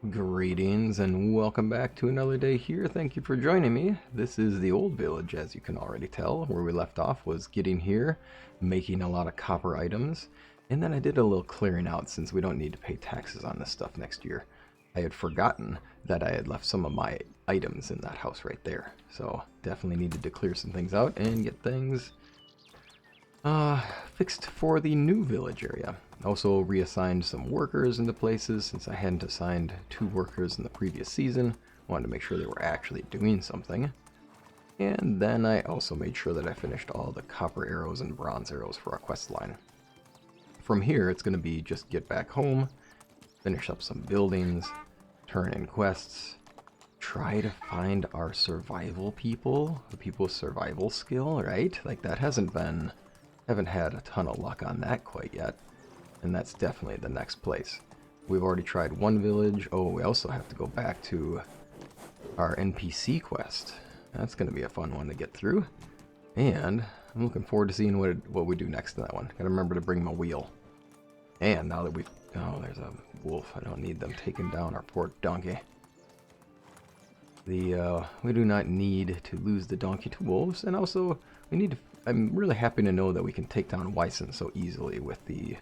Greetings and welcome back to another day here. Thank you for joining me. This is the old village, as you can already tell. Where we left off was getting here, making a lot of copper items, and then I did a little clearing out since we don't need to pay taxes on this stuff next year. I had forgotten that I had left some of my items in that house right there, so definitely needed to clear some things out and get things fixed for the new village area. Also reassigned some workers into places since I hadn't assigned 2 workers in the previous season. Wanted to make sure they were actually doing something. And then I also made sure that I finished all the copper arrows and bronze arrows for our quest line. From here, it's going to be just get back home, finish up some buildings, turn in quests, try to find our survival people, the people's survival skill, right? Like that haven't had a ton of luck on that quite yet. And that's definitely the next place. We've already tried one village. Oh, we also have to go back to our NPC quest. That's going to be a fun one to get through. And I'm looking forward to seeing what we do next to that one. Gotta remember to bring my wheel. And now that we've... Oh, there's a wolf. I don't need them taking down our poor donkey. We do not need to lose the donkey to wolves. And also, we need to... I'm really happy to know that we can take down Wyson so easily with the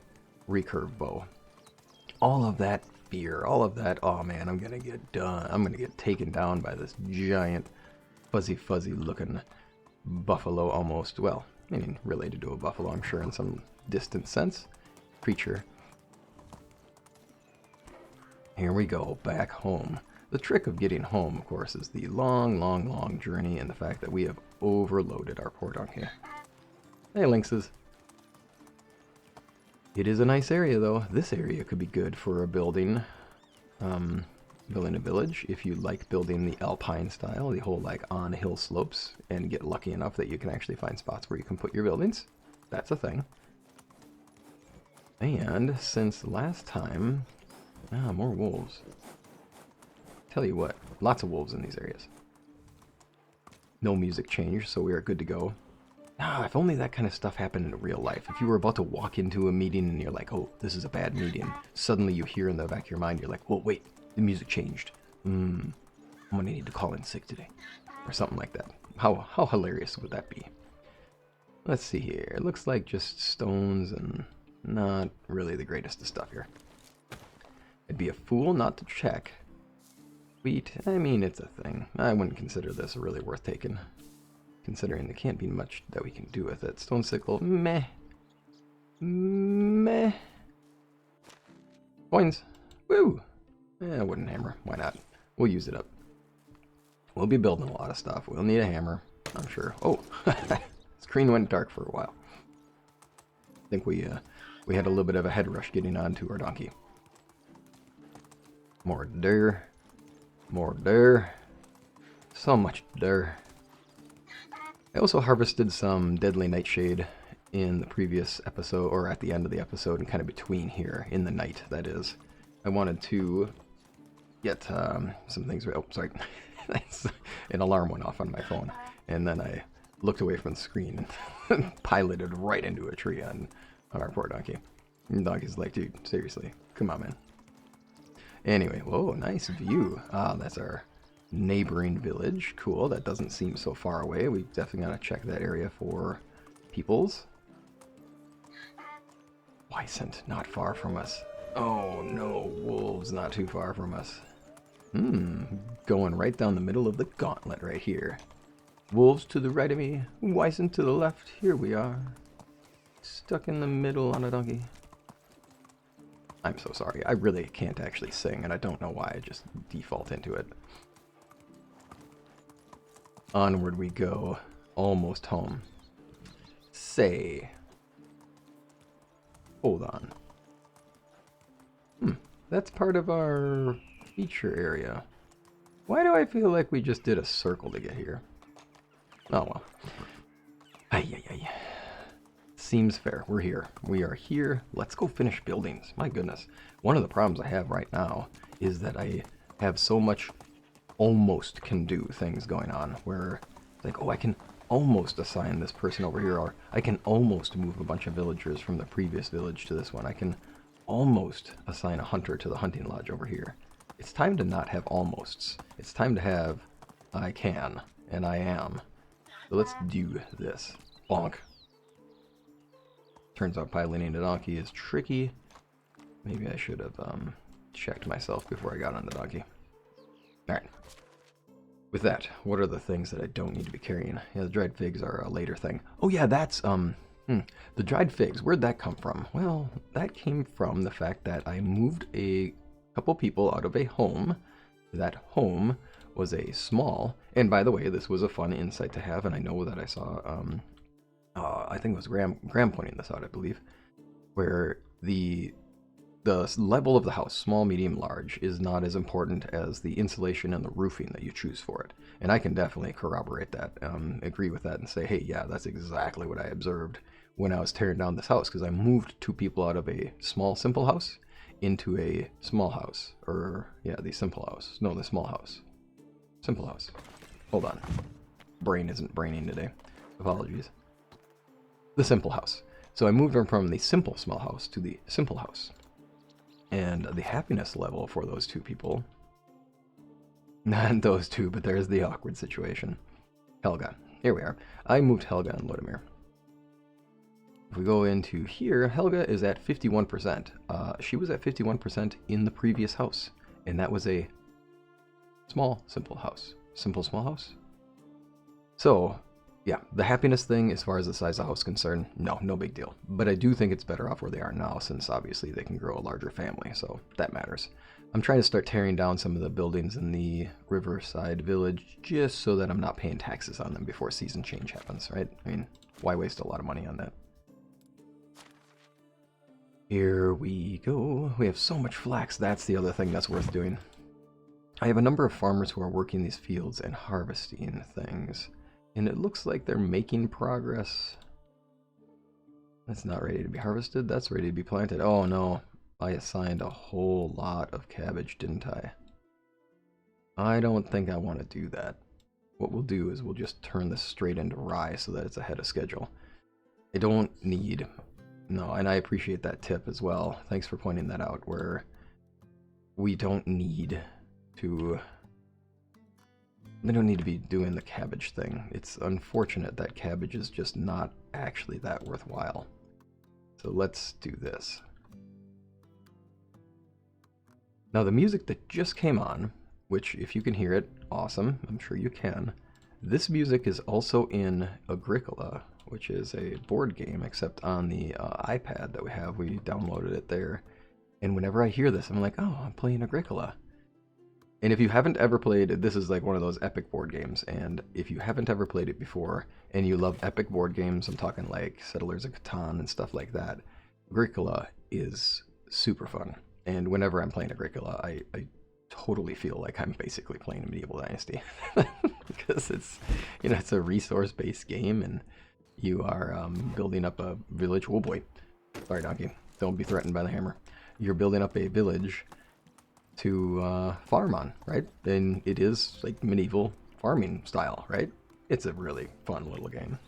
recurve bow. All of that fear, all of that, oh man, I'm gonna get done. I'm gonna get taken down by this giant, fuzzy looking buffalo almost. Well, I mean, related to a buffalo, I'm sure, in some distant sense. Creature. Here we go, back home. The trick of getting home, of course, is the long journey and the fact that we have overloaded our poor donkey. Hey, lynxes. It is a nice area, though. This area could be good for a building a village if you like building the alpine style, the whole like on hill slopes, and get lucky enough that you can actually find spots where you can put your buildings. That's a thing. And since last time, more wolves. Tell you what, lots of wolves in these areas. No music change, so we are good to go. If only that kind of stuff happened in real life. If you were about to walk into a meeting and you're like, oh, this is a bad meeting. Suddenly you hear in the back of your mind, you're like, well, wait, the music changed. I'm going to need to call in sick today. Or something like that. How hilarious would that be? Let's see here. It looks like just stones and not really the greatest of stuff here. I'd be a fool not to check. Wheat, I mean, it's a thing. I wouldn't consider this really worth taking. Considering there can't be much that we can do with it. Stone sickle, meh. Meh. Coins. Woo! Wooden hammer. Why not? We'll use it up. We'll be building a lot of stuff. We'll need a hammer, I'm sure. Oh! Screen went dark for a while. I think we had a little bit of a head rush getting onto our donkey. More dirt. More dirt. So much dirt. I also harvested some deadly nightshade in the previous episode, or at the end of the episode, and kind of between here, in the night, that is. I wanted to get some things... Oh, sorry. An alarm went off on my phone, and then I looked away from the screen and piloted right into a tree on our poor donkey. And the donkey's like, dude, seriously, come on, man. Anyway, whoa, nice view. That's our neighboring village. Cool, that doesn't seem so far away. We definitely gotta check that area for peoples. Wysant, not far from us. Oh no, wolves not too far from us. Going right down the middle of the gauntlet right here. Wolves to the right of me, Wysant to the left. Here we are. Stuck in the middle on a donkey. I'm so sorry. I really can't actually sing, and I don't know why. I just default into it. Onward we go. Almost home. Say. Hold on. That's part of our feature area. Why do I feel like we just did a circle to get here? Oh well. Ay. Seems fair. We're here. We are here. Let's go finish buildings. My goodness. One of the problems I have right now is that I have so much almost can do things going on where it's like, oh, I can almost assign this person over here, or I can almost move a bunch of villagers from the previous village to this one. I can almost assign a hunter to the hunting lodge over here. It's time to not have almosts. It's time to have I can, and I am. So let's do this. Bonk. Turns out piloting a donkey is tricky. Maybe I should have checked myself before I got on the donkey. Alright. With that, what are the things that I don't need to be carrying? Yeah, the dried figs are a later thing. Oh yeah, that's, the dried figs, where'd that come from? Well, that came from the fact that I moved a couple people out of a home. That home was a small, and by the way, this was a fun insight to have, and I know that I saw, I think it was Graham pointing this out, I believe, where the level of the house, small, medium, large, is not as important as the insulation and the roofing that you choose for it. And I can definitely corroborate that, agree with that, and say, hey, yeah, that's exactly what I observed when I was tearing down this house, because I moved two people out of a small, simple house into a small house. Or, yeah, the simple house. No, the small house. Simple house. Hold on. Brain isn't braining today. Apologies. The simple house. So I moved them from the simple small house to the simple house. And the happiness level for those two people, not those two, but there's the awkward situation. Helga. Here we are. I moved Helga and Lodimir. If we go into here, Helga is at 51%. She was at 51% in the previous house. And that was a small, simple house. Simple, small house? So, yeah, the happiness thing, as far as the size of the house is concerned, no big deal. But I do think it's better off where they are now, since obviously they can grow a larger family, so that matters. I'm trying to start tearing down some of the buildings in the Riverside Village, just so that I'm not paying taxes on them before season change happens, right? I mean, why waste a lot of money on that? Here we go. We have so much flax, that's the other thing that's worth doing. I have a number of farmers who are working these fields and harvesting things. And it looks like they're making progress. That's not ready to be harvested. That's ready to be planted. Oh no, I assigned a whole lot of cabbage, didn't I? I don't think I want to do that. What we'll do is we'll just turn this straight into rye so that it's ahead of schedule. I don't need... No, and I appreciate that tip as well. Thanks for pointing that out, where we don't need to... They don't need to be doing the cabbage thing. It's unfortunate that cabbage is just not actually that worthwhile. So let's do this. Now the music that just came on, which if you can hear it, awesome, I'm sure you can. This music is also in Agricola, which is a board game, except on the iPad that we have. We downloaded it there. And whenever I hear this, I'm like, oh, I'm playing Agricola. And if you haven't ever played, this is like one of those epic board games, and if you haven't ever played it before, and you love epic board games, I'm talking like Settlers of Catan and stuff like that, Agricola is super fun. And whenever I'm playing Agricola, I totally feel like I'm basically playing a medieval dynasty. Because it's, you know, it's a resource-based game, and you are building up a village. Oh boy. Sorry, donkey. Don't be threatened by the hammer. You're building up a village to farm on, right? And it is like medieval farming style, right? It's a really fun little game.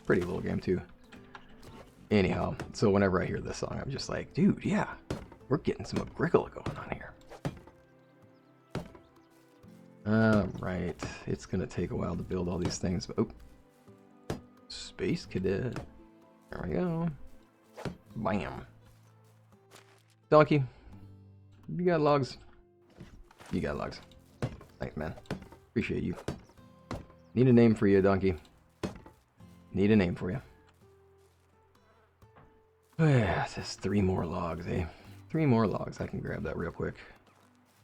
Pretty little game too. Anyhow, so whenever I hear this song, I'm just like, dude, yeah, we're getting some Agricola going on here. Alright, it's gonna take a while to build all these things, but oh, Space Cadet. There we go. Bam. Donkey, you got logs? You got logs. Thanks, man. Appreciate you. Need a name for you, donkey. Need a name for you. Yeah, just 3 more logs, eh? 3 more logs. I can grab that real quick.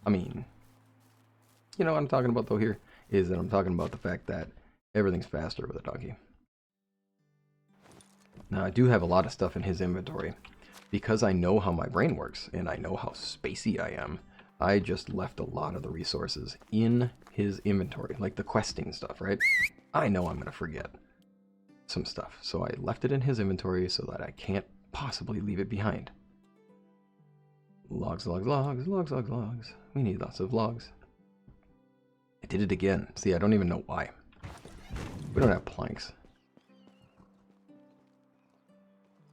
I mean, you know what I'm talking about, though, here? Is that I'm talking about the fact that everything's faster with a donkey. Now, I do have a lot of stuff in his inventory. Because I know how my brain works, and I know how spacey I am, I just left a lot of the resources in his inventory, like the questing stuff, right? I know I'm going to forget some stuff, so I left it in his inventory so that I can't possibly leave it behind. Logs, logs, logs, logs, logs, logs. We need lots of logs. I did it again. See, I don't even know why. We don't have planks.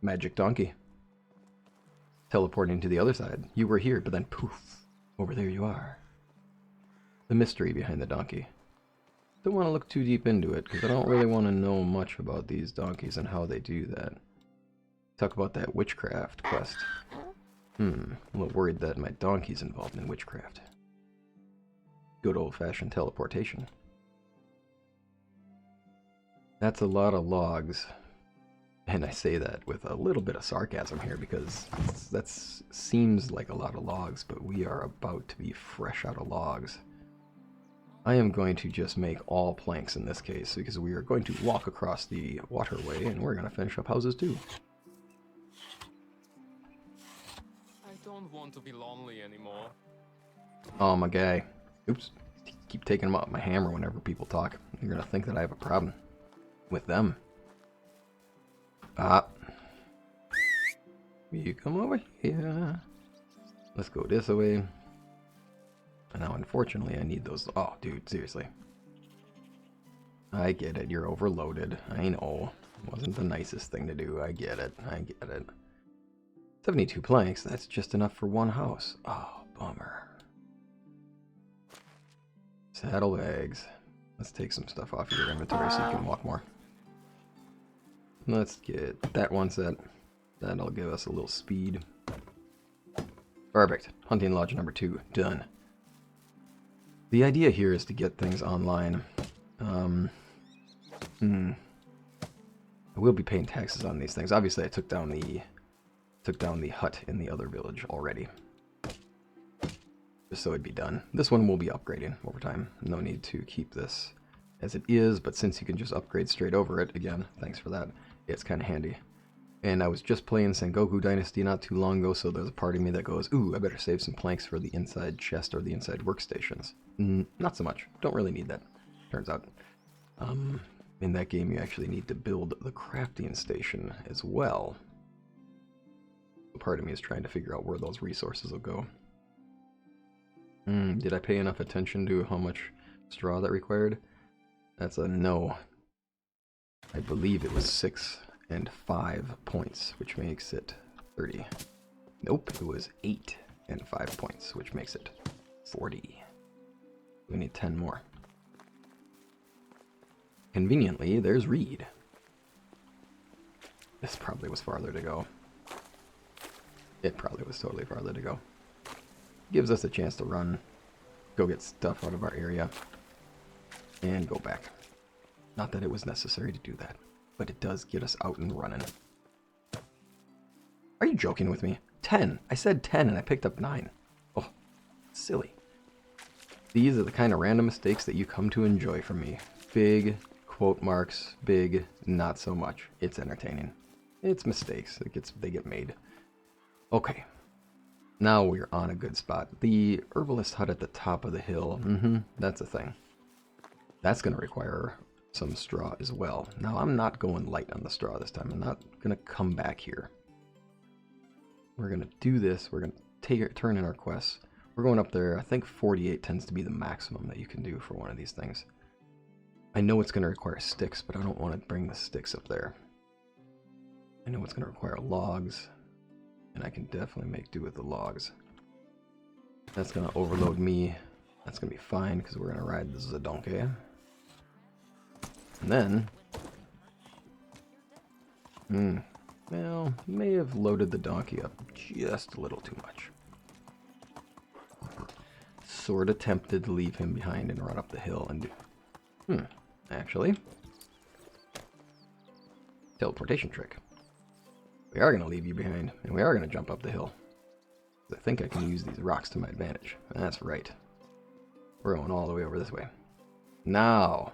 Magic donkey. Teleporting to the other side. You were here, but then poof, over there you are. the mystery behind the donkey. Don't want to look too deep into it, because I don't really want to know much about these donkeys and how they do that. Talk about that witchcraft quest. I'm a little worried that my donkey's involved in witchcraft. Good old-fashioned teleportation. That's a lot of logs. And I say that with a little bit of sarcasm here, because that seems like a lot of logs, but we are about to be fresh out of logs. I am going to just make all planks in this case, because we are going to walk across the waterway, and we're going to finish up houses too. I don't want to be lonely anymore. Oh, my guy. Oops. Keep taking out my hammer whenever people talk. You're going to think that I have a problem with them. Ah. You come over here. Let's go this way. And now, unfortunately, I need those. Oh, dude, seriously. I get it. You're overloaded. I know. Wasn't the nicest thing to do. I get it. I get it. 72 planks. That's just enough for one house. Oh, bummer. Saddlebags. Let's take some stuff off your inventory so you can walk more. Let's get that one set. That'll give us a little speed. Perfect. Hunting lodge number 2. Done. The idea here is to get things online. I will be paying taxes on these things. Obviously, I took down the hut in the other village already, just so it'd be done. This one will be upgrading over time. No need to keep this as it is, but since you can just upgrade straight over it, again, thanks for that. It's kind of handy. And I was just playing Sengoku Dynasty not too long ago, so there's a part of me that goes, ooh, I better save some planks for the inside chest or the inside workstations. Not so much. Don't really need that, turns out. In that game, you actually need to build the crafting station as well. Part of me is trying to figure out where those resources will go. Did I pay enough attention to how much straw that required? That's a no. I believe it was 6 and 5 points, which makes it 30. Nope, it was 8 and 5 points, which makes it 40. We need 10 more. Conveniently, there's Reed. This probably was farther to go. It probably was totally farther to go. Gives us a chance to run, go get stuff out of our area, and go back. Not that it was necessary to do that, but it does get us out and running. Are you joking with me? 10. I said 10 and I picked up 9. Oh, silly. These are the kind of random mistakes that you come to enjoy from me. Big, quote marks, big, not so much. It's entertaining. It's mistakes. They get made. Okay. Now we're on a good spot. The herbalist hut at the top of the hill. That's a thing. That's going to require some straw as well. Now, I'm not going light on the straw this time. I'm not going to come back here. We're going to do this. We're going to turn in our quests. We're going up there. I think 48 tends to be the maximum that you can do for one of these things. I know it's going to require sticks, but I don't want to bring the sticks up there. I know it's going to require logs, and I can definitely make do with the logs. That's going to overload me. That's going to be fine, because we're going to ride the donkey. And then, well, may have loaded the donkey up just a little too much. Sort of tempted to leave him behind and run up the hill and do, actually, teleportation trick. We are going to leave you behind, and we are going to jump up the hill. I think I can use these rocks to my advantage. That's right. We're going all the way over this way. Now,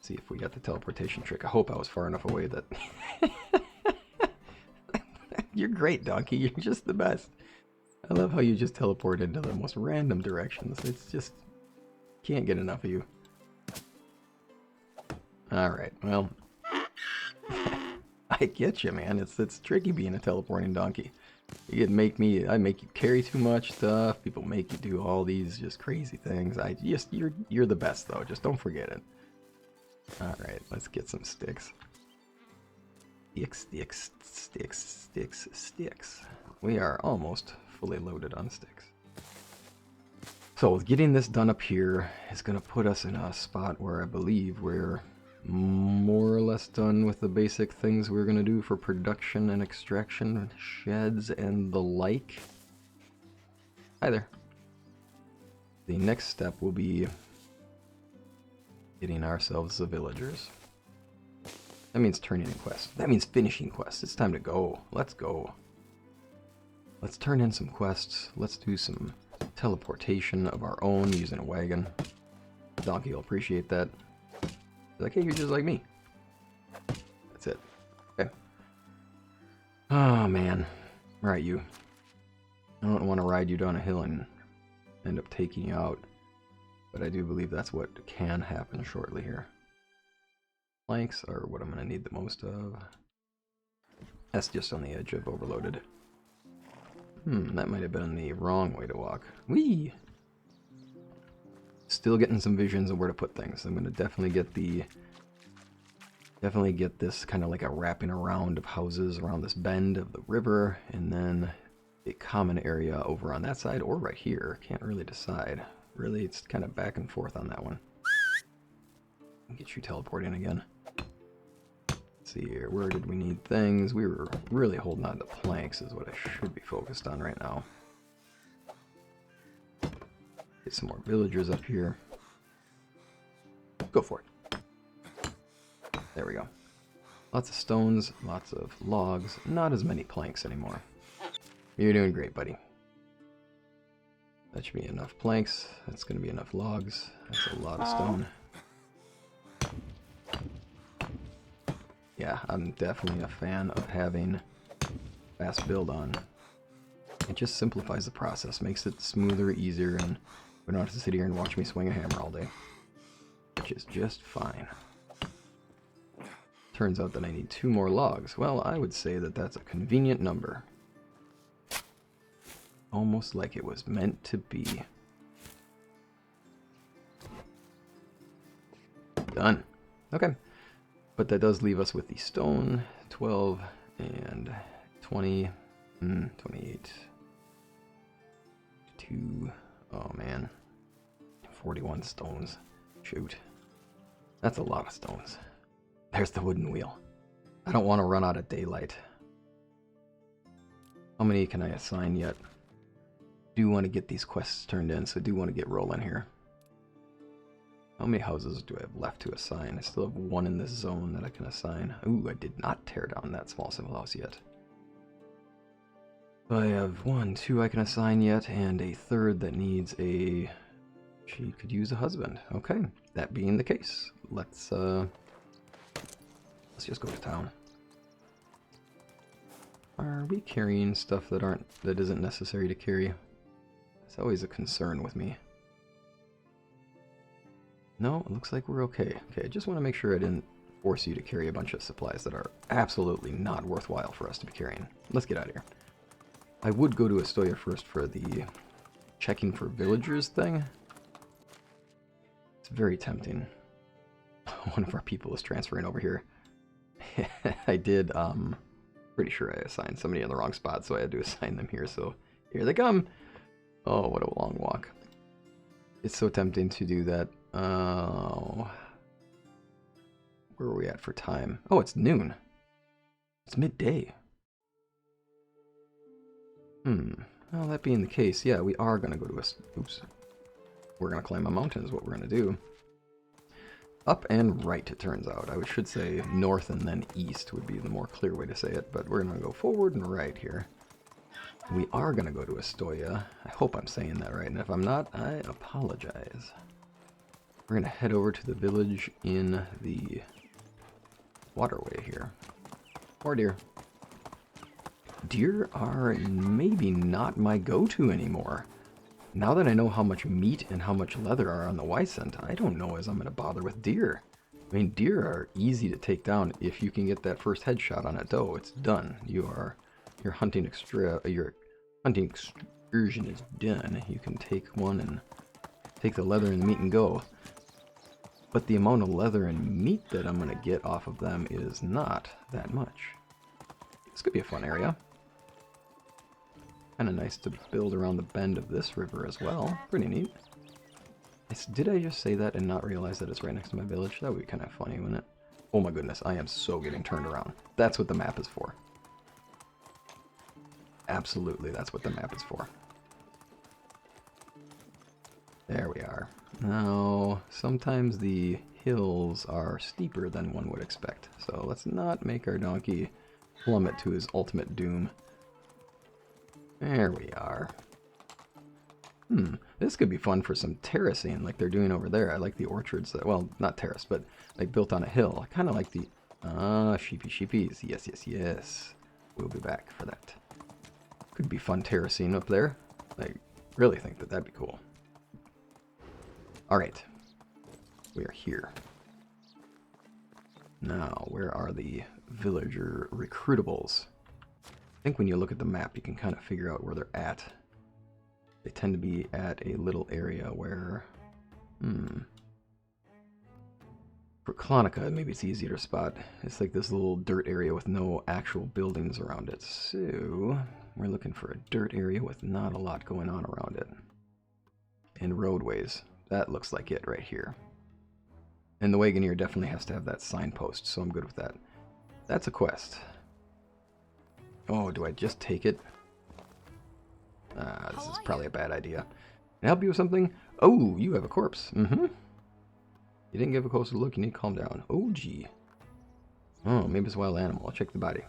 see if we got the teleportation trick. I hope I was far enough away that... You're great, donkey. You're just the best. I love how you just teleport into the most random directions. It's just... Can't get enough of you. Alright, well... I get you, man. It's tricky being a teleporting donkey. I make you carry too much stuff. People make you do all these just crazy things. You're the best, though. Just don't forget it. Alright, let's get some sticks. Sticks. We are almost fully loaded on sticks. So getting this done up here is going to put us in a spot where I believe we're more or less done with the basic things we're going to do for production and extraction, sheds and the like. Hi there. The next step will be getting ourselves the villagers. That means turning in quests. That means finishing quests. It's time to go. Let's go. Let's turn in some quests. Let's do some teleportation of our own using a wagon. Donkey will appreciate that. Like, hey, you're just like me. That's it. Okay. Oh, man. Right, you. I don't want to ride you down a hill and end up taking you out. But I do believe that's what can happen shortly here. Planks are what I'm going to need the most of. That's just on the edge of overloaded. That might have been the wrong way to walk. Whee! Still getting some visions of where to put things. I'm going to definitely get this kind of like a wrapping around of houses around this bend of the river, and then a common area over on that side or right here. Can't really decide. Really, it's kind of back and forth on that one. Get you teleporting again. Let's see here, where did we need things? We were really holding on to planks is what I should be focused on right now. Get some more villagers up here. Go for it. There we go. Lots of stones, lots of logs, not as many planks anymore. You're doing great, buddy. That should be enough planks. That's going to be enough logs. That's a lot of stone. Yeah, I'm definitely a fan of having fast build on. It just simplifies the process, makes it smoother, easier, and we don't have to sit here and watch me swing a hammer all day. Which is just fine. Turns out that I need 2 more logs. Well, I would say that that's a convenient number. Almost like it was meant to be. Done. Okay. But that does leave us with the stone. 12 and 20. 28. 2. Oh, man. 41 stones. Shoot. That's a lot of stones. There's the wooden wheel. I don't want to run out of daylight. How many can I assign yet? Do want to get these quests turned in, so do want to get rolling here. How many houses do I have left to assign? I still have 1 in this zone that I can assign. Ooh, I did not tear down that small civil house yet. So I have 1, 2 I can assign yet, and a 3rd that needs a... She could use a husband. Okay, that being the case, let's just go to town. Are we carrying stuff that isn't necessary to carry? It's always a concern with me. No, it looks like we're okay. Okay, I just want to make sure I didn't force you to carry a bunch of supplies that are absolutely not worthwhile for us to be carrying. Let's get out of here. I would go to Astoya first for the checking for villagers thing. It's very tempting. One of our people is transferring over here. I did, pretty sure I assigned somebody in the wrong spot, so I had to assign them here, so here they come. Oh, what a long walk. It's so tempting to do that. Oh. Where are we at for time? Oh, it's noon. It's midday. Well, that being the case, yeah, we are going to go to a... Oops. We're going to climb a mountain is what we're going to do. Up and right, it turns out. I should say north and then east would be the more clear way to say it, but we're going to go forward and right here. We are going to go to Astoya. I hope I'm saying that right, and if I'm not, I apologize. We're going to head over to the village in the waterway here. More deer. Deer are maybe not my go-to anymore. Now that I know how much meat and how much leather are on the Wysent, I don't know as I'm going to bother with deer. I mean, deer are easy to take down if you can get that first headshot on a doe. It's done. Your hunting excursion is done. You can take one and take the leather and the meat and go. But the amount of leather and meat that I'm going to get off of them is not that much. This could be a fun area. Kind of nice to build around the bend of this river as well. Pretty neat. Did I just say that and not realize that it's right next to my village? That would be kind of funny, wouldn't it? Oh my goodness, I am so getting turned around. That's what the map is for. Absolutely, that's what the map is for. There we are. Now, sometimes the hills are steeper than one would expect, so let's not make our donkey plummet to his ultimate doom. There we are. This could be fun for some terracing like they're doing over there. I like the orchards that, well, not terrace, but like built on a hill. I kind of like the, sheepies. Yes, yes, yes. We'll be back for that. Could be fun terracing up there. I really think that that'd be cool. All right. We are here. Now, where are the villager recruitables? I think when you look at the map, you can kind of figure out where they're at. They tend to be at a little area where, for Clonica, maybe it's easier to spot. It's like this little dirt area with no actual buildings around it. So, we're looking for a dirt area with not a lot going on around it. And roadways. That looks like it right here. And the Wagoneer definitely has to have that signpost, so I'm good with that. That's a quest. Oh, do I just take it? This is probably a bad idea. Can I help you with something? Oh, you have a corpse. You didn't give a closer look. You need to calm down. Oh, gee. Oh, maybe it's a wild animal. I'll check the body.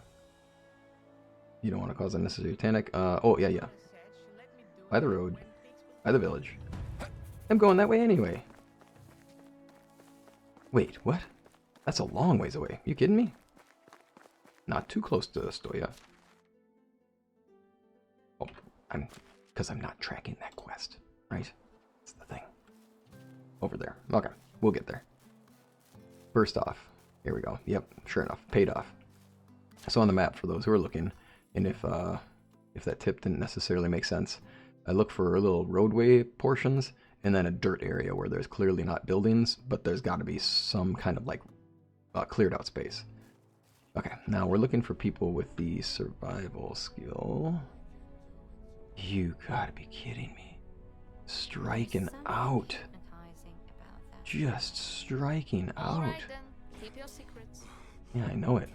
You don't want to cause unnecessary panic. Oh, yeah, yeah. By the road. By the village. I'm going that way anyway. Wait, what? That's a long ways away. You kidding me? Not too close to Stoya. Oh, because I'm not tracking that quest, right? That's the thing. Over there. Okay, we'll get there. First off, here we go. Yep, sure enough, paid off. So on the map, for those who are looking, and if that tip didn't necessarily make sense, I look for little roadway portions and then a dirt area where there's clearly not buildings, but there's got to be some kind of like cleared out space. Okay, now we're looking for people with the survival skill. You gotta be kidding me. Striking out. Just striking out. Alright then, keep your secrets. Yeah, I know it.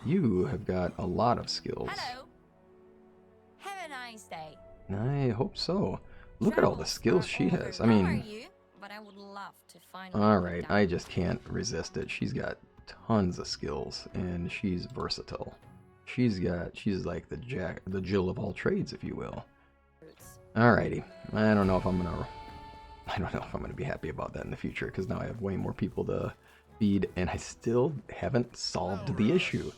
You have got a lot of skills. Hello. Have a nice day. I hope so. Look at all the skills she has. I mean, alright, I just can't resist it. She's got tons of skills, and she's versatile. She's like the Jill of all trades, if you will. Alrighty, I don't know if I'm gonna be happy about that in the future, because now I have way more people to feed, and I still haven't solved the issue.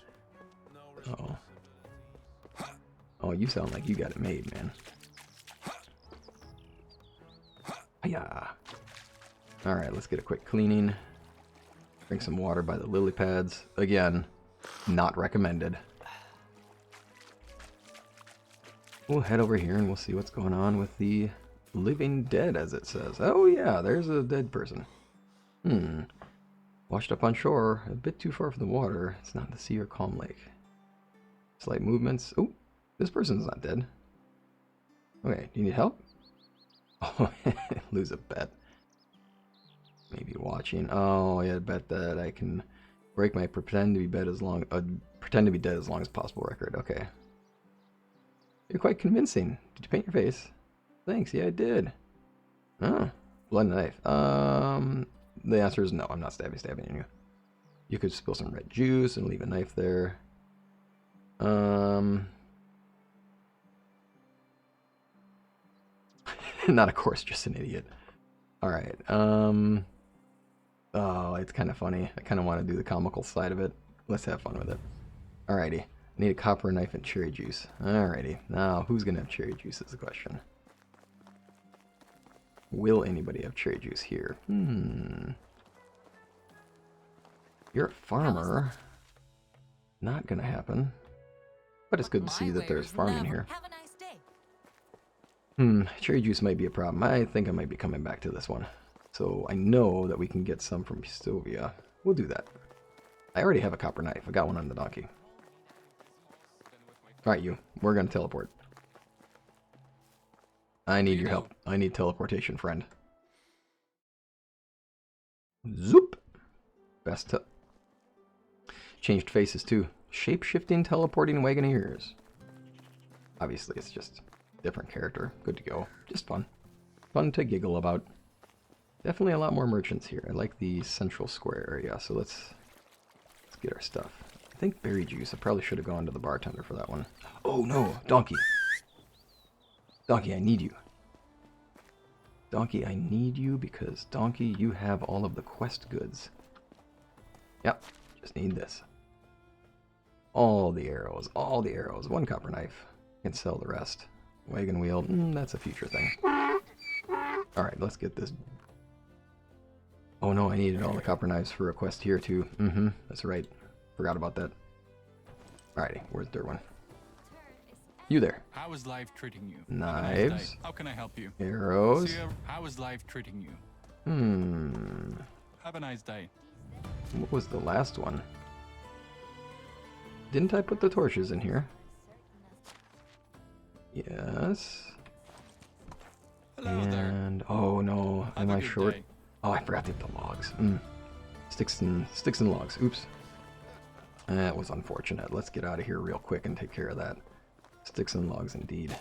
Oh, you sound like you got it made, man. Yeah. Alright, let's get a quick cleaning. Drink some water by the lily pads. Again, not recommended. We'll head over here and we'll see what's going on with the living dead, as it says. Oh yeah, there's a dead person. Washed up on shore, a bit too far from the water. It's not the sea or calm lake. Slight movements. Oh, this person's not dead. Okay, do you need help? Oh, lose a bet. Maybe watching. Oh, yeah, bet that I can break my pretend to be dead as long as possible record. Okay. You're quite convincing. Did you paint your face? Thanks. Yeah, I did. Oh, blood and knife. The answer is no. I'm not stabbing you. You could spill some red juice and leave a knife there. Not a course, just an idiot. Alright, oh, it's kind of funny. I kind of want to do the comical side of it. Let's have fun with it. Alrighty, I need a copper knife and cherry juice. Alrighty, now who's gonna have cherry juice is the question. Will anybody have cherry juice here? You're a farmer. Not gonna happen. But it's good to see that there's farming here. Have a nice day. Cherry juice might be a problem. I think I might be coming back to this one. So I know that we can get some from Pistovia. We'll do that. I already have a copper knife. I got one on the donkey. Alright, you. We're gonna teleport. I need your help. I need teleportation, friend. Zoop. Best to... Changed faces too. Shape-shifting teleporting Wagoneers. Obviously it's just different character. Good to go. Just fun. Fun to giggle about. Definitely a lot more merchants here. I like the central square area, so let's get our stuff. I think berry juice. I probably should have gone to the bartender for that one. Oh no, donkey. Donkey, I need you. Donkey, I need you because, Donkey, you have all of the quest goods. Yep, just need this. All the arrows, all the arrows. One copper knife. Can sell the rest. Wagon wheel, that's a future thing. Alright, let's get this. Oh no, I needed all the copper knives for a quest here too. That's right. Forgot about that. Alrighty, where's the third one? You there. How is life treating you? Knives. How can I help you? Arrows. How is life treating you? Have a nice day. What was the last one? Didn't I put the torches in here? Yes. Hello there. And oh no, am I short? Day. Oh, I forgot to get the logs. Sticks and logs. Oops. That was unfortunate. Let's get out of here real quick and take care of that. Sticks and logs indeed.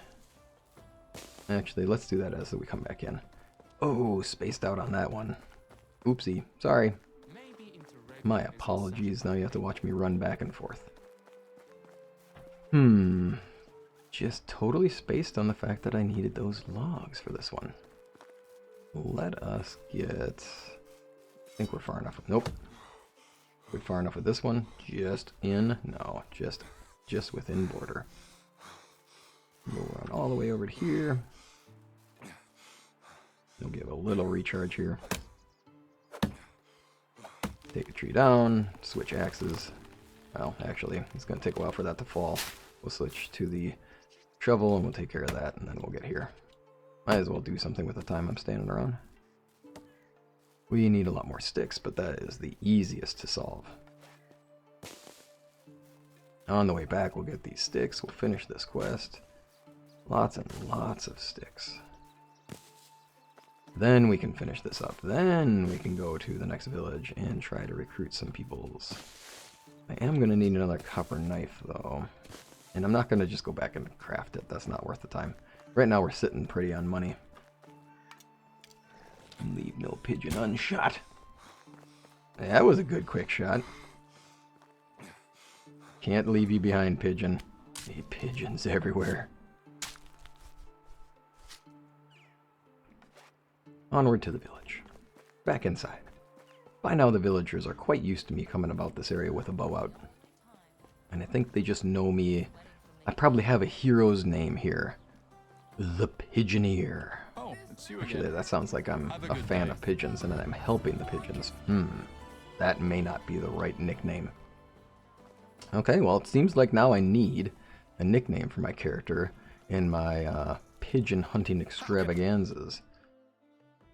Actually, let's do that as we come back in. Oh, spaced out on that one. Oopsie. Sorry. My apologies. Now you have to watch me run back and forth. Just totally spaced on the fact that I needed those logs for this one. Let us get... I think we're far enough. Nope. We're far enough with this one. Just in... No, just within border. We'll run all the way over to here. We'll give a little recharge here. Take a tree down. Switch axes. Well, actually, it's going to take a while for that to fall. We'll switch to the shovel and we'll take care of that and then we'll get here. Might as well do something with the time I'm standing around. We need a lot more sticks, but that is the easiest to solve. On the way back, we'll get these sticks. We'll finish this quest. Lots and lots of sticks. Then we can finish this up. Then we can go to the next village and try to recruit some peoples. I am going to need another copper knife, though. And I'm not going to just go back and craft it. That's not worth the time. Right now we're sitting pretty on money. Leave no pigeon unshot. That was a good quick shot. Can't leave you behind, pigeon. Hey, pigeons everywhere. Onward to the village. Back inside. By now the villagers are quite used to me coming about this area with a bow out. And I think they just know me. I probably have a hero's name here. The Pigeoneer. Oh, it's you Actually, again. that sounds like I'm Have a a good fan day. of pigeons and I'm helping the pigeons. That may not be the right nickname. Okay, well, it seems like now I need a nickname for my character in my pigeon hunting extravaganzas.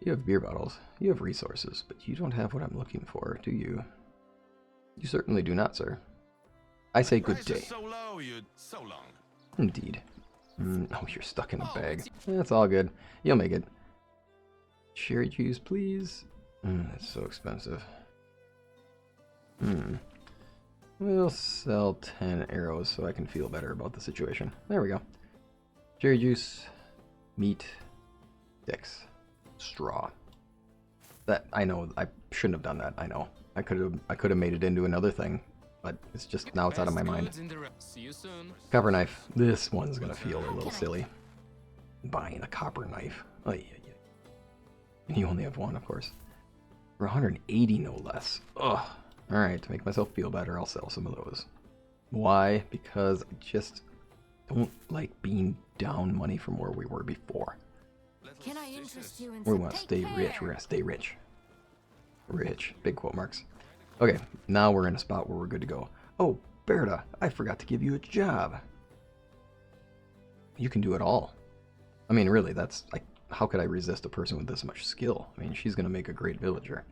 You have beer bottles, you have resources, but you don't have what I'm looking for, do you? You certainly do not, sir. I say good day. So low, you'd so long. Indeed. Oh, you're stuck in a bag. That's all good. You'll make it. Cherry juice, please. That's so expensive. We'll sell 10 arrows so I can feel better about the situation. There we go. Cherry juice, meat, sticks, straw. That, I know, I shouldn't have done that, I know. I could have made it into another thing, but it's just, now it's out of my mind. See you soon. Copper knife. This one's gonna feel a little silly. Buying a copper knife. Oh, yeah. And you only have one, of course. For 180, no less. Ugh. Alright, to make myself feel better, I'll sell some of those. Why? Because I just don't like being down money from where we were before. Can I interest you in We some want to take stay care? rich. We're gonna stay rich. Rich. Big quote marks. Okay, now we're in a spot where we're good to go. Oh, Berta, I forgot to give you a job. You can do it all. I mean, really, that's like, how could I resist a person with this much skill? I mean, she's gonna make a great villager.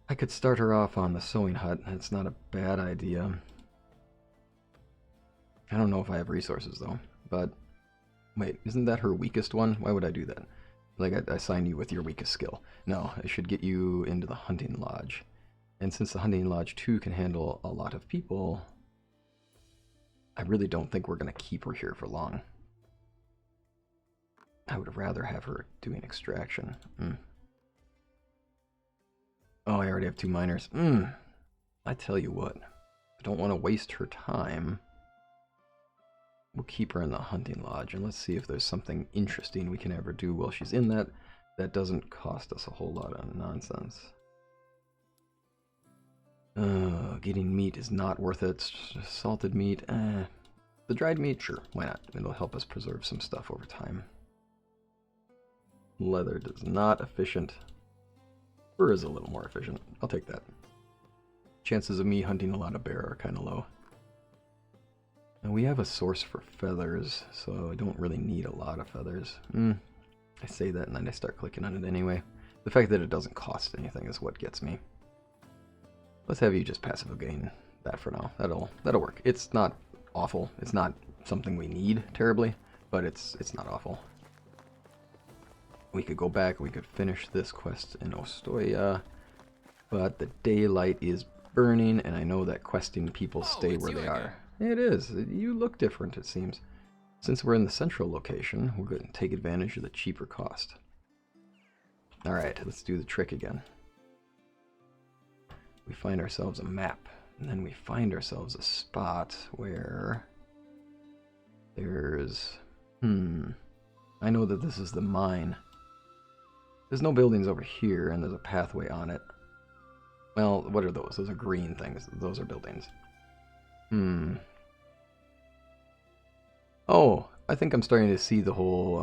I could start her off on the sewing hut. That's not a bad idea. I don't know if I have resources though, but wait, isn't that her weakest one? Why would I do that? Like, I assign you with your weakest skill. No, I should get you into the hunting lodge. And since the hunting lodge, too, can handle a lot of people, I really don't think we're going to keep her here for long. I would rather have her doing extraction. Oh, I already have 2 miners. I tell you what, I don't want to waste her time. We'll keep her in the hunting lodge, and let's see if there's something interesting we can ever do while she's in that. That doesn't cost us a whole lot of nonsense. Getting meat is not worth it. Salted meat, The dried meat, sure, why not? It'll help us preserve some stuff over time. Leather is not efficient. Fur is a little more efficient. I'll take that. Chances of me hunting a lot of bear are kind of low. And we have a source for feathers, so I don't really need a lot of feathers. I say that and then I start clicking on it anyway. The fact that it doesn't cost anything is what gets me. Let's have you just passive gain that for now. That'll work. It's not awful. It's not something we need terribly, but it's not awful. We could go back, we could finish this quest in Ostoya, but the daylight is burning, and I know that questing people stay where they are. It is. You look different, it seems. Since we're in the central location, we're going to take advantage of the cheaper cost. Alright, let's do the trick again. We find ourselves a map, and then we find ourselves a spot where there's... I know that this is the mine. There's no buildings over here, and there's a pathway on it. Well, what are those? Those are green things. Those are buildings. Oh, I think I'm starting to see the whole,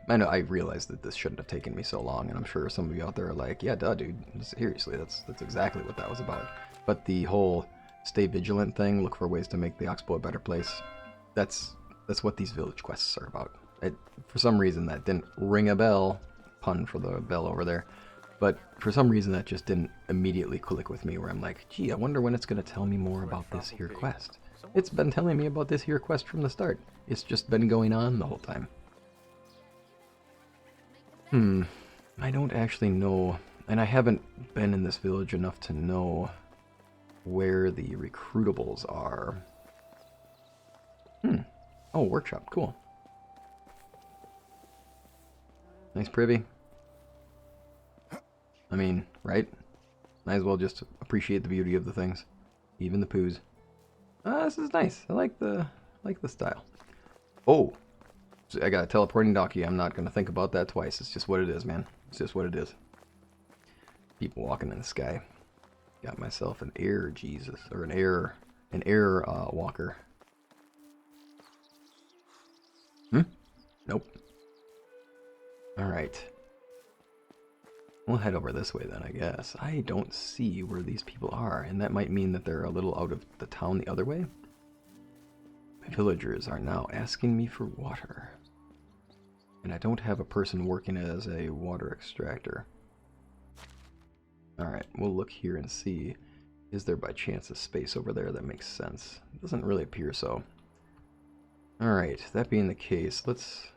I know, I realized that this shouldn't have taken me so long, and I'm sure some of you out there are like, yeah, duh, dude, seriously, that's exactly what that was about. But the whole stay vigilant thing, look for ways to make the Oxbow a better place, that's what these village quests are about. For some reason, that didn't ring a bell, pun for the bell over there, but for some reason that just didn't immediately click with me, where I'm like, gee, I wonder when it's going to tell me more about this here quest. It's been telling me about this here quest from the start. It's just been going on the whole time. I don't actually know, and I haven't been in this village enough to know where the recruitables are. Oh, workshop, cool. Nice privy. I mean, right? Might as well just appreciate the beauty of the things. Even the poos. This is nice. I like the style. Oh! So I got a teleporting donkey. I'm not going to think about that twice. It's just what it is, man. It's just what it is. People walking in the sky. Got myself an air Jesus. Or an air walker. Nope. Alright. We'll head over this way then, I guess. I don't see where these people are, and that might mean that they're a little out of the town the other way. My villagers are now asking me for water. And I don't have a person working as a water extractor. Alright, we'll look here and see. Is there by chance a space over there that makes sense? It doesn't really appear so. Alright, that being the case, let's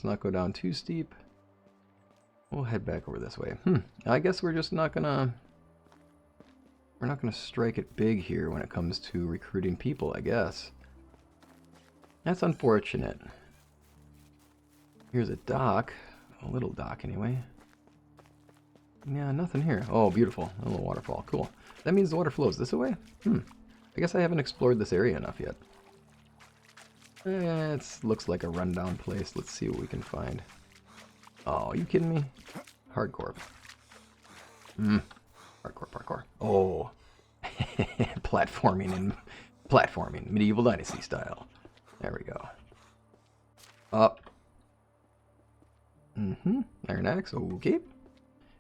not go down too steep. We'll head back over this way. I guess we're just not gonna... We're not gonna strike it big here when it comes to recruiting people, I guess. That's unfortunate. Here's a dock. A little dock, anyway. Yeah, nothing here. Oh, beautiful. A little waterfall. Cool. That means the water flows this way? I guess I haven't explored this area enough yet. It looks like a rundown place. Let's see what we can find. Oh, are you kidding me? Hardcore. Parkour. Oh. Platforming, medieval dynasty style. There we go. Up. Iron axe, okay.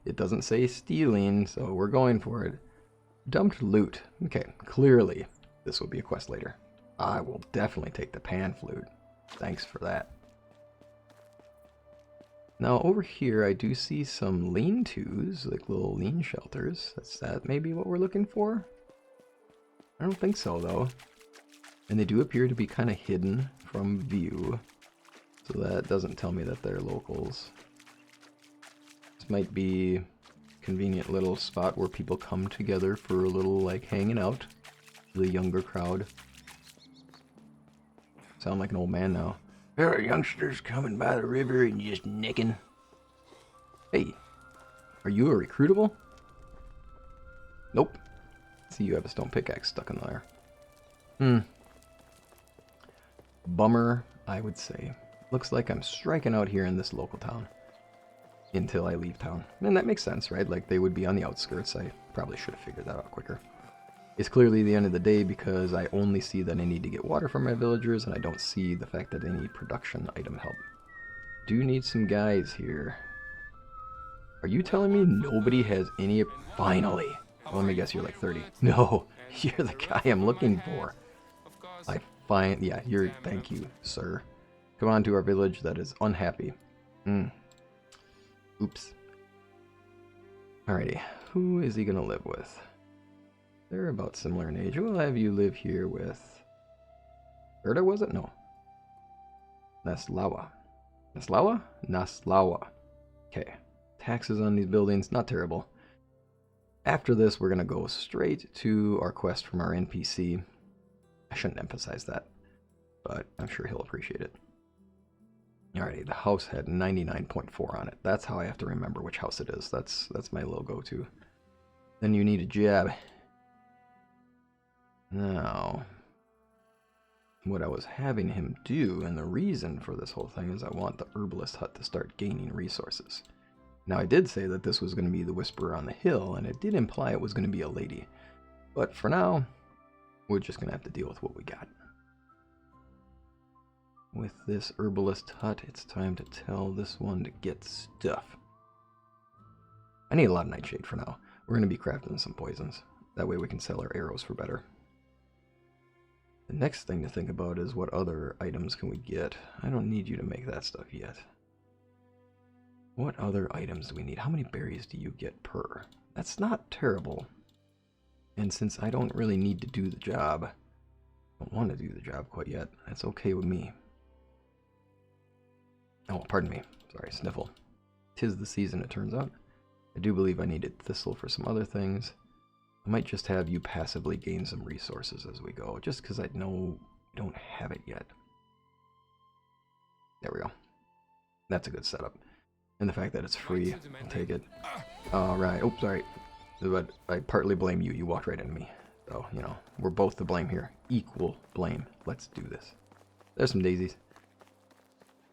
It doesn't say stealing, so we're going for it. Dumped loot. Okay, clearly this will be a quest later. I will definitely take the pan flute. Thanks for that. Now over here I do see some lean-tos, like little lean shelters. That's that maybe what we're looking for? I don't think so though. And they do appear to be kind of hidden from view. So that doesn't tell me that they're locals. This might be a convenient little spot where people come together for a little, like, hanging out. The younger crowd. Sound like an old man now. There are youngsters coming by the river and just nicking. Hey, are you a recruitable? Nope. See, you have a stone pickaxe stuck in there. Bummer, I would say. Looks like I'm striking out here in this local town. Until I leave town. And that makes sense, right? Like, they would be on the outskirts. I probably should have figured that out quicker. It's clearly the end of the day because I only see that I need to get water from my villagers, and I don't see the fact that I need production item help. Do need some guys here. Are you telling me nobody has any... Finally! Well, let me guess, you're like 30. No, you're the guy I'm looking for. I find... Yeah, you're... Thank you, sir. Come on to our village that is unhappy. Oops. Alrighty, who is he gonna live with? They're about similar in age. We'll have you live here with... Erda, was it? No. Naslawa. Naslawa? Naslawa. Okay. Taxes on these buildings, not terrible. After this, we're going to go straight to our quest from our NPC. I shouldn't emphasize that, but I'm sure he'll appreciate it. Alrighty, the house had 99.4 on it. That's how I have to remember which house it is. That's my little go-to. Then you need a job. Now, what I was having him do, and the reason for this whole thing, is I want the herbalist hut to start gaining resources. Now, I did say that this was going to be the Whisperer on the Hill, and it did imply it was going to be a lady. But for now, we're just going to have to deal with what we got. With this herbalist hut, it's time to tell this one to get stuff. I need a lot of nightshade for now. We're going to be crafting some poisons. That way we can sell our arrows for better. The next thing to think about is what other items can we get. I don't need you to make that stuff yet. What other items do we need? How many berries do you get per? That's not terrible. And since I don't really need to do the job, I don't want to do the job quite yet, that's okay with me. Oh, pardon me. Sorry, sniffle. 'Tis the season, it turns out. I do believe I needed thistle for some other things. I might just have you passively gain some resources as we go, just because I know I don't have it yet. There we go. That's a good setup. And the fact that it's free, I'll take it. Alright, oh, sorry. But I partly blame you. You walked right into me. So, you know, we're both to blame here. Equal blame. Let's do this. There's some daisies.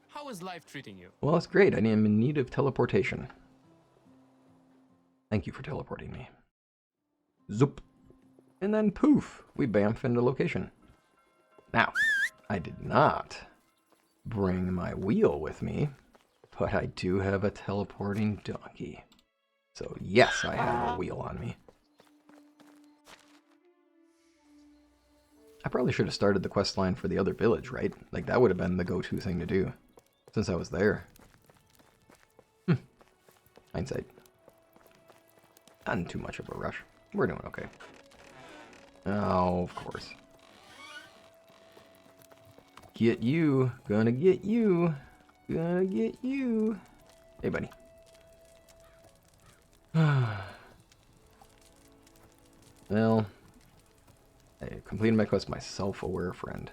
How is life treating you? Well, that's great. I am in need of teleportation. Thank you for teleporting me. Zoop. And then poof, we bamf into location. Now, I did not bring my wheel with me, but I do have a teleporting donkey. So yes, I have a wheel on me. I probably should have started the quest line for the other village, right? Like, that would have been the go-to thing to do, since I was there. Hindsight. Not in too much of a rush. We're doing okay. Oh, of course. Get you. Gonna get you. Gonna get you. Hey, buddy. Well, I completed my quest, my self-aware friend.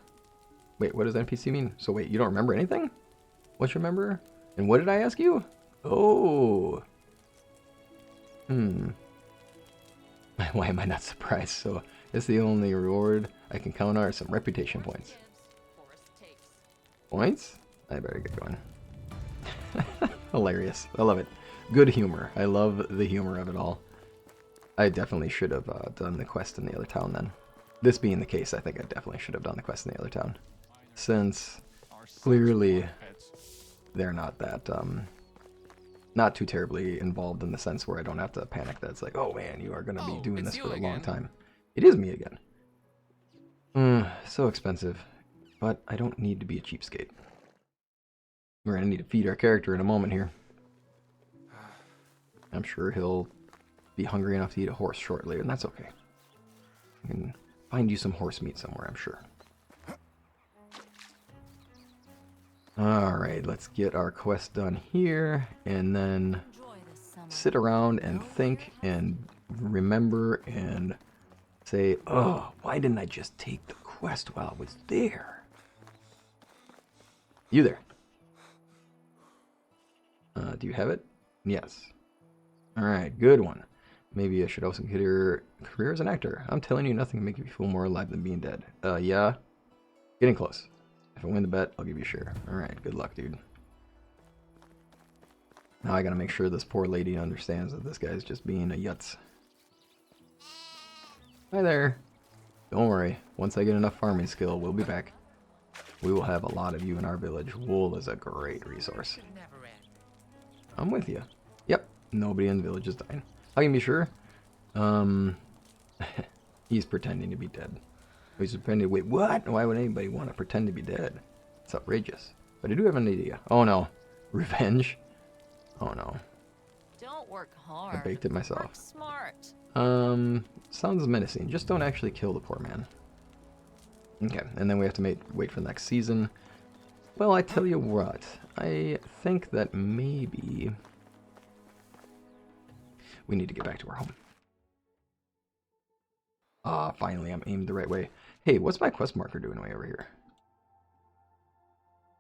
Wait, what does NPC mean? So wait, you don't remember anything? What you remember? And what did I ask you? Oh. Why am I not surprised? So, it's the only reward I can count on are some reputation points. Points? I better get going. Hilarious. I love it. Good humor. I love the humor of it all. I definitely should have done the quest in the other town then. This being the case, I think I definitely should have done the quest in the other town. Since, clearly, they're not that, not too terribly involved in the sense where I don't have to panic that it's like, oh man, you are going to be doing this for a long time. It is me again. So expensive. But I don't need to be a cheapskate. We're going to need to feed our character in a moment here. I'm sure he'll be hungry enough to eat a horse shortly, and that's okay. I can find you some horse meat somewhere, I'm sure. Alright, let's get our quest done here, and then sit around and think and remember and say, oh, why didn't I just take the quest while I was there? You there? Do you have it? Yes. Alright, good one. Maybe I should also consider career as an actor. I'm telling you, nothing can make me feel more alive than being dead. Yeah. Getting close. If I win the bet, I'll give you a share. Alright, good luck, dude. Now I gotta make sure this poor lady understands that this guy's just being a yutz. Hi there. Don't worry. Once I get enough farming skill, we'll be back. We will have a lot of you in our village. Wool is a great resource. I'm with you. Yep. Nobody in the village is dying. How can you be sure? He's pretending to be dead. He's pretending. Wait, what? Why would anybody want to pretend to be dead? It's outrageous. But I do have an idea. Oh no. Revenge? Oh no. Don't work hard. I baked it myself. Work smart. Sounds menacing. Just don't actually kill the poor man. Okay, and then we have to wait for the next season. Well, I tell you what. I think that maybe we need to get back to our home. Ah, finally, I'm aimed the right way. Hey, what's my quest marker doing way over here?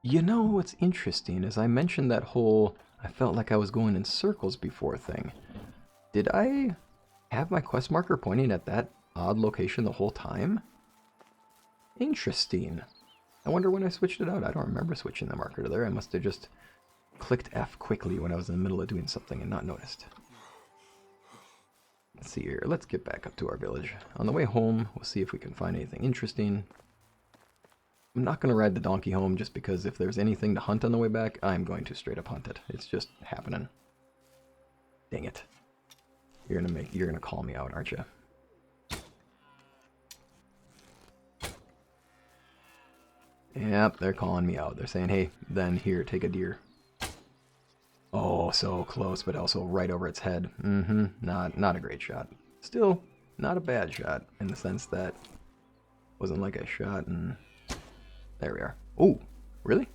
You know what's interesting is I mentioned that whole I felt like I was going in circles before thing. Did I have my quest marker pointing at that odd location the whole time? Interesting. I wonder when I switched it out. I don't remember switching the marker to there. I must have just clicked F quickly when I was in the middle of doing something and not noticed. Let's see here. Let's get back up to our village. On the way home, we'll see if we can find anything interesting. I'm not going to ride the donkey home just because if there's anything to hunt on the way back, I'm going to straight up hunt it. It's just happening. Dang it. You're gonna call me out, aren't you? Yep, they're calling me out. They're saying, hey, then here, take a deer. Oh, so close, but also right over its head. Not a great shot. Still, not a bad shot in the sense that wasn't like I shot and there we are. Oh, really?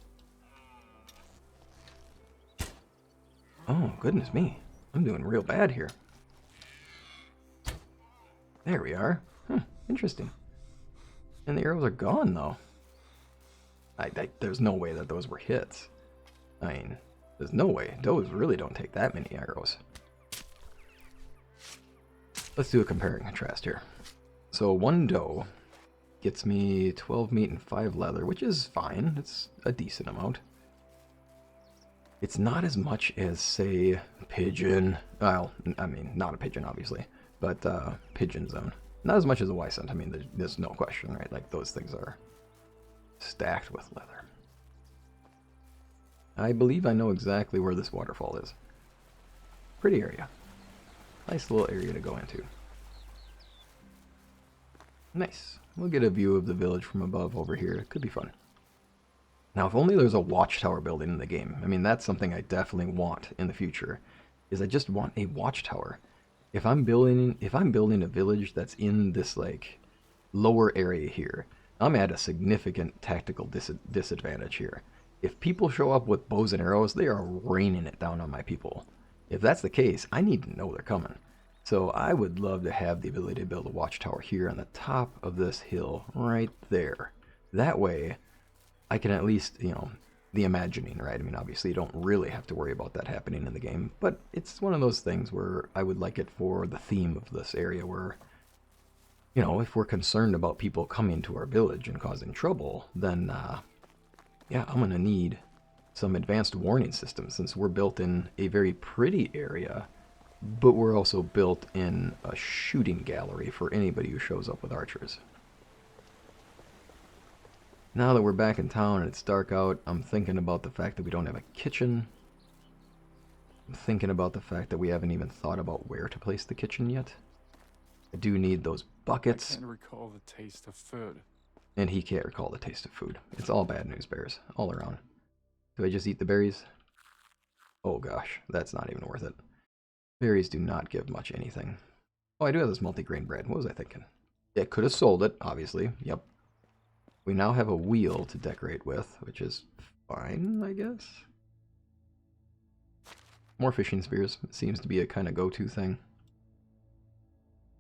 Oh, goodness me. I'm doing real bad here. There we are. Interesting. And the arrows are gone, though. There's no way that those were hits. I mean, there's no way. Those really don't take that many arrows. Let's do a compare and contrast here. So one doe gets me 12 meat and 5 leather, which is fine. It's a decent amount. It's not as much as, say, pigeon. Well, I mean, not a pigeon, obviously, but pigeon zone. Not as much as a Ysent. I mean, there's no question, right? Like, those things are stacked with leather. I believe I know exactly where this waterfall is. Pretty area. Nice little area to go into. Nice. We'll get a view of the village from above over here. It could be fun. Now, if only there's a watchtower building in the game. I mean, that's something I definitely want in the future. Is I just want a watchtower. If I'm building a village that's in this like lower area here, I'm at a significant tactical disadvantage here. If people show up with bows and arrows, they are raining it down on my people. If that's the case, I need to know they're coming. So I would love to have the ability to build a watchtower here on the top of this hill right there. That way, I can at least, you know, the imagining, right? I mean, obviously you don't really have to worry about that happening in the game, but it's one of those things where I would like it for the theme of this area where, you know, if we're concerned about people coming to our village and causing trouble, then, yeah, I'm going to need some advanced warning systems since we're built in a very pretty area, but we're also built in a shooting gallery for anybody who shows up with archers. Now that we're back in town and it's dark out, I'm thinking about the fact that we don't have a kitchen. I'm thinking about the fact that we haven't even thought about where to place the kitchen yet. I do need those buckets. I can't recall the taste of food. And he can't recall the taste of food. It's all bad news bears, all around. Do I just eat the berries? Oh gosh, that's not even worth it. Berries do not give much anything. Oh, I do have this multi-grain bread. What was I thinking? Yeah, could have sold it, obviously. Yep. We now have a wheel to decorate with, which is fine, I guess. more fishing spears. It seems to be a kind of go-to thing.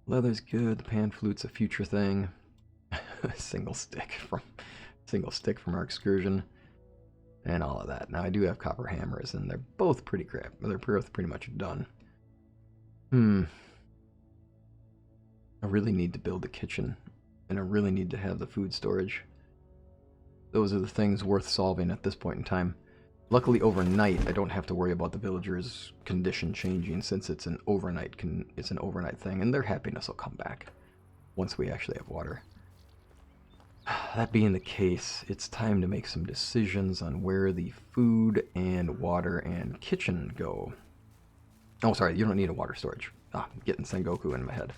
Leather's good. The pan flute's a future thing. single stick from our excursion, and all of that. Now I do have copper hammers, and they're both pretty crap. They're both pretty much done. I really need to build the kitchen, and I really need to have the food storage. Those are the things worth solving at this point in time. Luckily, overnight, I don't have to worry about the villagers' condition changing, since it's an overnight thing, and their happiness will come back once we actually have water. That being the case, it's time to make some decisions on where the food and water and kitchen go. Oh, sorry, you don't need a water storage. I'm getting Sengoku in my head.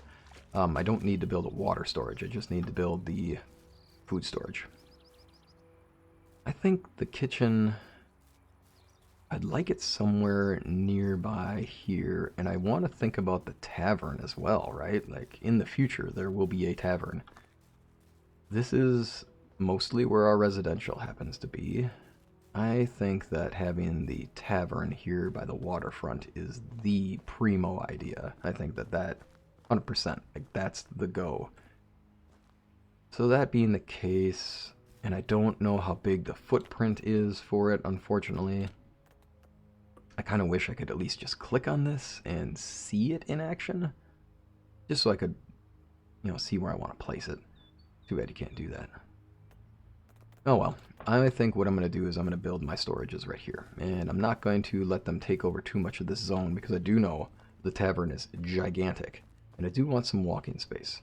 I don't need to build a water storage, I just need to build the food storage. I think the kitchen, I'd like it somewhere nearby here, and I want to think about the tavern as well, right? Like, in the future, there will be a tavern. This is mostly where our residential happens to be. I think that having the tavern here by the waterfront is the primo idea. I think that 100%, like, that's the go. So that being the case, and I don't know how big the footprint is for it, unfortunately. I kind of wish I could at least just click on this and see it in action, just so I could, see where I want to place it. Too bad you can't do that. Oh well, I think what I'm going to do is I'm going to build my storages right here, and I'm not going to let them take over too much of this zone, because I do know the tavern is gigantic, and I do want some walking space.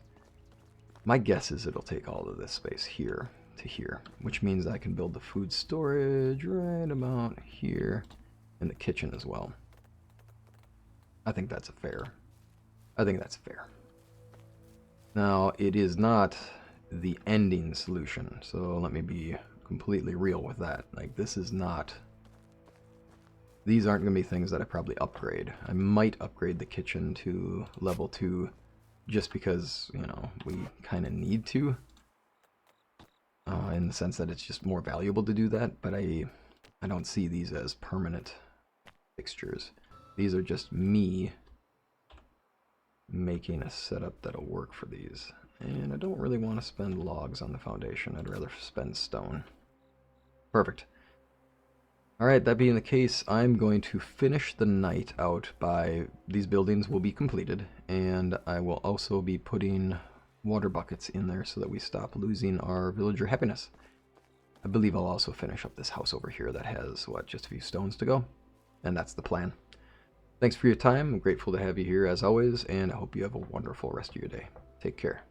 My guess is it'll take all of this space here to here, which means I can build the food storage right about here, and the kitchen as well. I think that's fair. Now, it is not the ending solution, so let me be completely real with that. Like, these aren't going to be things that I probably upgrade. I might upgrade the kitchen to level 2 just because, we kind of need to, in the sense that it's just more valuable to do that, but I don't see these as permanent fixtures. These are just me making a setup that'll work for these. And I don't really want to spend logs on the foundation. I'd rather spend stone. Perfect. Alright, that being the case, I'm going to finish the night out by... These buildings will be completed, and I will also be putting water buckets in there so that we stop losing our villager happiness. I believe I'll also finish up this house over here that has, just a few stones to go. And that's the plan. Thanks for your time. I'm grateful to have you here as always, and I hope you have a wonderful rest of your day. Take care.